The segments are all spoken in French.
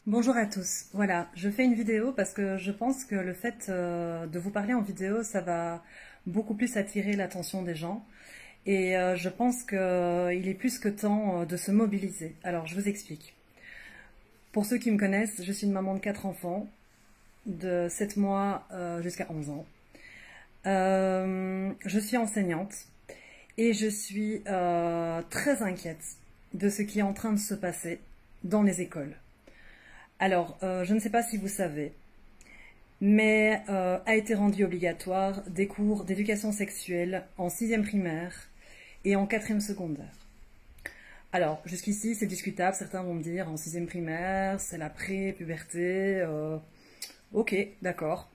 Bonjour à tous. Voilà, je fais une vidéo parce que je pense que le fait de vous parler en vidéo, ça va beaucoup plus attirer l'attention des gens. Et je pense qu'il est plus que temps de se mobiliser. Alors, je vous explique. Pour ceux qui me connaissent, je suis une maman de 4 enfants, de 7 mois jusqu'à 11 ans. Je suis enseignante et je suis très inquiète de ce qui est en train de se passer dans les écoles. Alors, je ne sais pas si vous savez, mais a été rendu obligatoire des cours d'éducation sexuelle en 6e primaire et en 4e secondaire. Alors, jusqu'ici, c'est discutable, certains vont me dire en 6e primaire, c'est la pré-puberté. Ok, d'accord.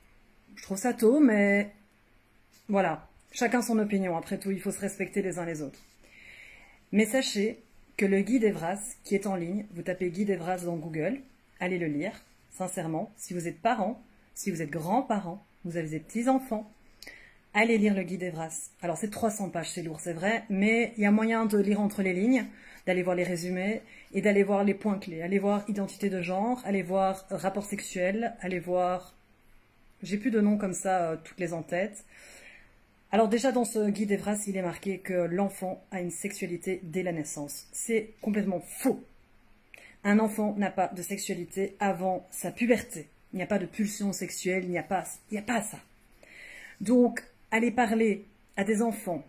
Je trouve ça tôt, mais voilà, chacun son opinion, après tout, il faut se respecter les uns les autres. Mais sachez que le guide Evras, qui est en ligne, vous tapez guide Evras dans Google, allez le lire, sincèrement. Si vous êtes parents, si vous êtes grands-parents, vous avez des petits-enfants, allez lire le guide Evras. Alors c'est 300 pages, c'est lourd, c'est vrai, mais il y a moyen de lire entre les lignes, d'aller voir les résumés et d'aller voir les points clés. Allez voir identité de genre, allez voir rapport sexuel, allez voir... J'ai plus de noms comme ça, toutes les en tête. Alors déjà dans ce guide Evras, il est marqué que l'enfant a une sexualité dès la naissance. C'est complètement faux. Un enfant n'a pas de sexualité avant sa puberté. Il n'y a pas de pulsion sexuelle, il n'y a pas ça. Donc, aller parler à des enfants,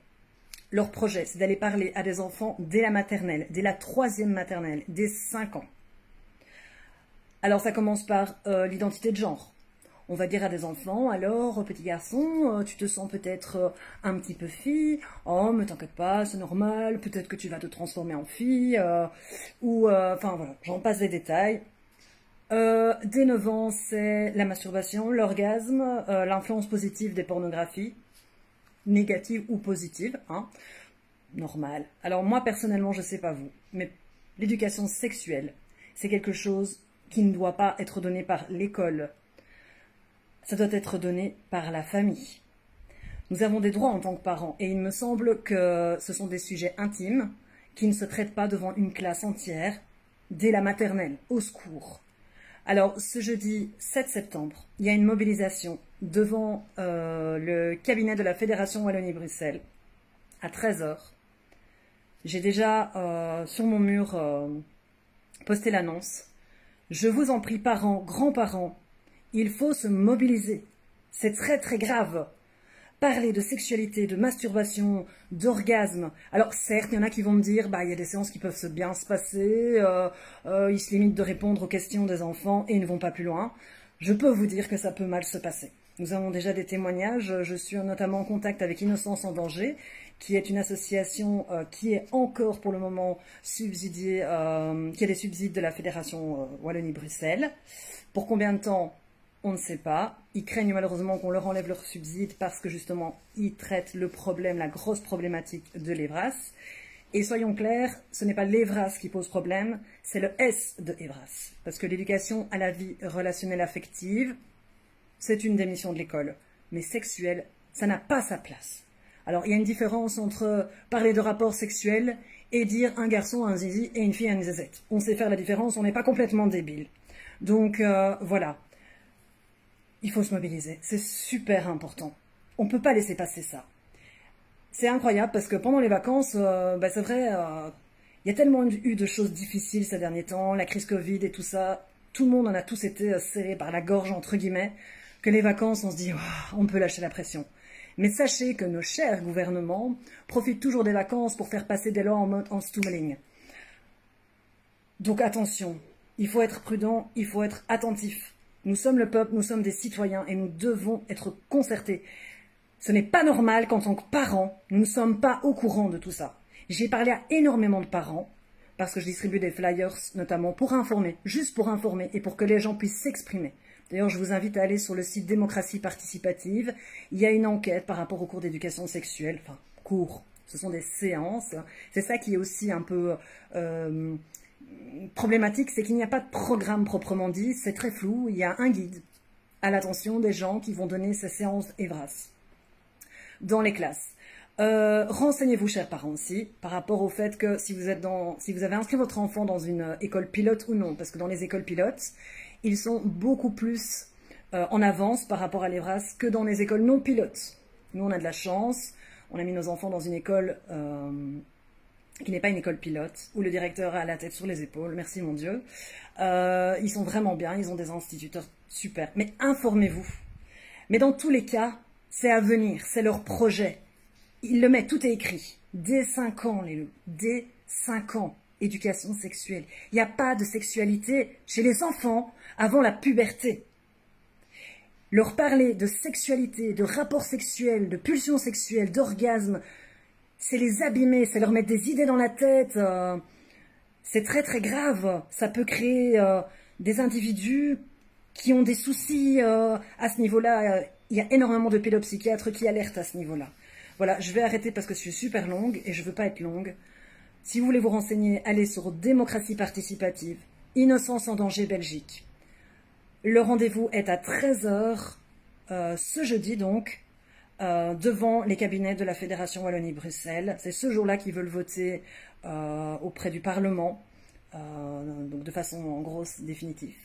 leur projet, c'est d'aller parler à des enfants dès la maternelle, dès la 3e maternelle, dès 5 ans. Alors, ça commence par l'identité de genre. On va dire à des enfants, alors, petit garçon, tu te sens peut-être un petit peu fille, oh, mais t'inquiète pas, c'est normal, peut-être que tu vas te transformer en fille, enfin voilà, j'en passe les détails. Dès 9 ans, c'est la masturbation, l'orgasme, l'influence positive des pornographies, négative ou positive, hein, normal. Alors moi, personnellement, je sais pas vous, mais l'éducation sexuelle, c'est quelque chose qui ne doit pas être donné par l'école. Ça doit être donné par la famille. Nous avons des droits en tant que parents et il me semble que ce sont des sujets intimes qui ne se traitent pas devant une classe entière dès la maternelle. Au secours. Alors, ce jeudi 7 septembre, il y a une mobilisation devant le cabinet de la Fédération Wallonie-Bruxelles à 13 h. J'ai déjà sur mon mur posté l'annonce. Je vous en prie, parents, grands-parents, il faut se mobiliser. C'est très très grave. Parler de sexualité, de masturbation, d'orgasme. Alors certes, il y en a qui vont me dire, bah il y a des séances qui peuvent bien se passer, ils se limitent de répondre aux questions des enfants et ils ne vont pas plus loin. Je peux vous dire que ça peut mal se passer. Nous avons déjà des témoignages, je suis notamment en contact avec Innocence en danger, qui est une association qui est encore pour le moment subsidiée, qui a des subsides de la Fédération Wallonie-Bruxelles. Pour combien de temps ? On ne sait pas. Ils craignent malheureusement qu'on leur enlève leurs subsides parce que justement, ils traitent le problème, la grosse problématique de l'Evras. Et soyons clairs, ce n'est pas l'Evras qui pose problème, c'est le S de Evras. Parce que l'éducation à la vie relationnelle affective, c'est une des missions de l'école. Mais sexuelle, ça n'a pas sa place. Alors, il y a une différence entre parler de rapport sexuel et dire un garçon a un zizi et une fille a une zézette. On sait faire la différence, on n'est pas complètement débile. Donc, voilà. Il faut se mobiliser, c'est super important. On ne peut pas laisser passer ça. C'est incroyable parce que pendant les vacances, c'est vrai, il y a tellement eu de choses difficiles ces derniers temps, la crise Covid et tout ça, tout le monde en a tous été serré par la gorge, entre guillemets, que les vacances, on se dit, oh, on peut lâcher la pression. Mais sachez que nos chers gouvernements profitent toujours des vacances pour faire passer des lois en mode en stumbling. Donc attention, il faut être prudent, il faut être attentif. Nous sommes le peuple, nous sommes des citoyens et nous devons être concertés. Ce n'est pas normal qu'en tant que parents, nous ne sommes pas au courant de tout ça. J'ai parlé à énormément de parents, parce que je distribue des flyers notamment pour informer, juste pour informer et pour que les gens puissent s'exprimer. D'ailleurs, je vous invite à aller sur le site Démocratie Participative. Il y a une enquête par rapport aux cours d'éducation sexuelle, enfin, cours, ce sont des séances. C'est ça qui est aussi un peu... problématique, c'est qu'il n'y a pas de programme proprement dit, c'est très flou, il y a un guide à l'attention des gens qui vont donner ces séances Evras dans les classes. Renseignez-vous, chers parents, aussi, par rapport au fait que si vous avez inscrit votre enfant dans une école pilote ou non, parce que dans les écoles pilotes, ils sont beaucoup plus en avance par rapport à l'EVRAS que dans les écoles non pilotes. Nous, on a de la chance, on a mis nos enfants dans une école qui n'est pas une école pilote, où le directeur a la tête sur les épaules, merci mon Dieu. Ils sont vraiment bien, ils ont des instituteurs super. Mais informez-vous. Mais dans tous les cas, c'est à venir, c'est leur projet. Ils le mettent, tout est écrit. Dès 5 ans, les loups. Dès 5 ans, éducation sexuelle. Il n'y a pas de sexualité chez les enfants avant la puberté. Leur parler de sexualité, de rapport sexuel, de pulsion sexuelle, d'orgasme, c'est les abîmer, c'est leur mettre des idées dans la tête. C'est très très grave. Ça peut créer des individus qui ont des soucis à ce niveau-là. Il y a énormément de pédopsychiatres qui alertent à ce niveau-là. Voilà, je vais arrêter parce que je suis super longue et je ne veux pas être longue. Si vous voulez vous renseigner, allez sur Démocratie participative, Innocence en danger Belgique. Le rendez-vous est à 13 h ce jeudi donc, devant les cabinets de la Fédération Wallonie-Bruxelles. C'est ce jour-là qu'ils veulent voter auprès du Parlement, donc de façon en grosse définitive.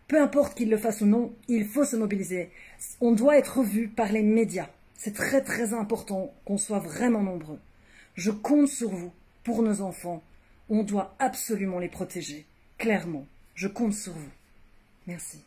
Peu importe qu'ils le fassent ou non, il faut se mobiliser. On doit être vu par les médias. C'est très très important qu'on soit vraiment nombreux. Je compte sur vous pour nos enfants. On doit absolument les protéger. Clairement, je compte sur vous. Merci.